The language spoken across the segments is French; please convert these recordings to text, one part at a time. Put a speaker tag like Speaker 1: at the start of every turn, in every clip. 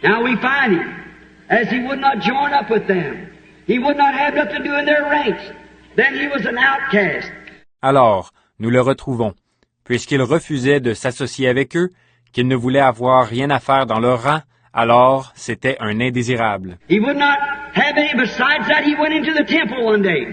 Speaker 1: Now we find him, as he would not join up with them. He would not have nothing to do in their ranks. Then he was an outcast.
Speaker 2: Alors, nous le retrouvons. Puisqu'il refusait de s'associer avec eux, qu'il ne voulait avoir rien à faire dans leur rang, alors c'était un indésirable.
Speaker 1: He would not have any. Besides that, he went into the temple one day.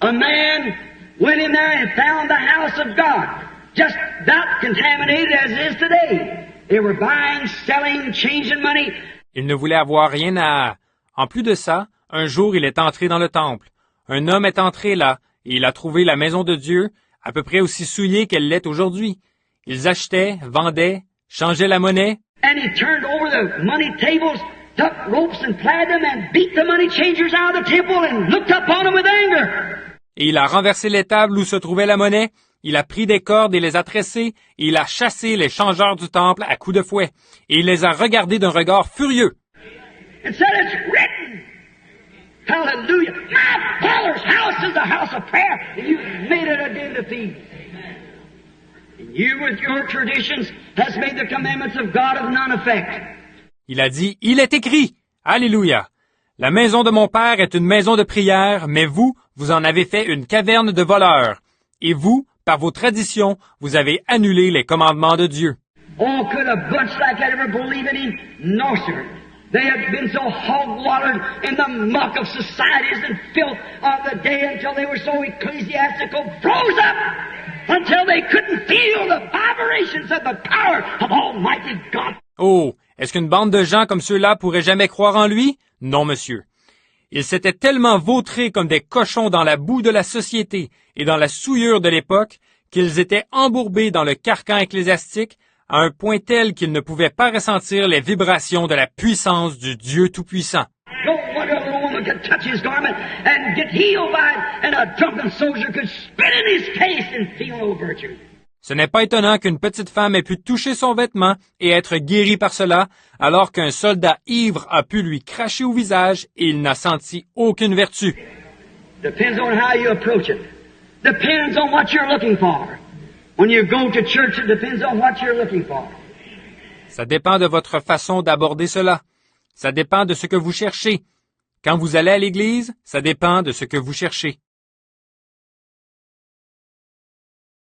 Speaker 1: A man went in there and found the house of God, just that contaminated as it is today. They were buying, selling, changing money.
Speaker 2: Il ne voulait avoir rien à... En plus de ça, un jour il est entré dans le temple. Un homme est entré là, et il a trouvé la maison de Dieu à peu près aussi souillée qu'elle l'est aujourd'hui. Ils achetaient, vendaient, changeaient la monnaie.
Speaker 1: And he turned over the money tables, took ropes and plied them and beat the money changers out of the temple and looked upon them with anger.
Speaker 2: Et il a renversé les tables où se trouvait la monnaie, il a pris des cordes et les a tressées, et il a chassé les changeurs du temple à coups de fouet, et il les a regardés d'un regard furieux.
Speaker 1: And said, it's written. Hallelujah. My Father's house is a house of prayer, and you made it a den of thieves. And you with your traditions has made the commandments of God of none effect.
Speaker 2: Il a dit, il est écrit, Alléluia. La maison de mon père est une maison de prière, mais vous, vous en avez fait une caverne de voleurs. Et vous, par vos traditions, vous avez annulé les commandements de Dieu.
Speaker 1: Oh, could a bunch like that ever believe in him? No, sir. They had been so hog-watered in the muck of societies and filth of the day until they were so ecclesiastical, froze up until they couldn't feel the vibrations of the power of Almighty God.
Speaker 2: Oh, est-ce qu'une bande de gens comme ceux-là pourrait jamais croire en lui? Non, monsieur. Ils s'étaient tellement vautrés comme des cochons dans la boue de la société et dans la souillure de l'époque qu'ils étaient embourbés dans le carcan ecclésiastique à un point tel qu'ils ne pouvaient pas ressentir les vibrations de la puissance du Dieu Tout-Puissant.
Speaker 1: No wonder a little woman could touch his garment and get healed by it, and a drunken soldier could spit in his face and feel no virtue.
Speaker 2: Ce n'est pas étonnant qu'une petite femme ait pu toucher son vêtement et être guérie par cela, alors qu'un soldat ivre a pu lui cracher au visage et il n'a senti aucune vertu.
Speaker 1: Depends on how you approach it. Depends on what you're looking for. When you go to church, it depends on what you're looking for.
Speaker 2: Ça dépend de votre façon d'aborder cela. Ça dépend de ce que vous cherchez. Quand vous allez à l'église, ça dépend de ce que vous cherchez.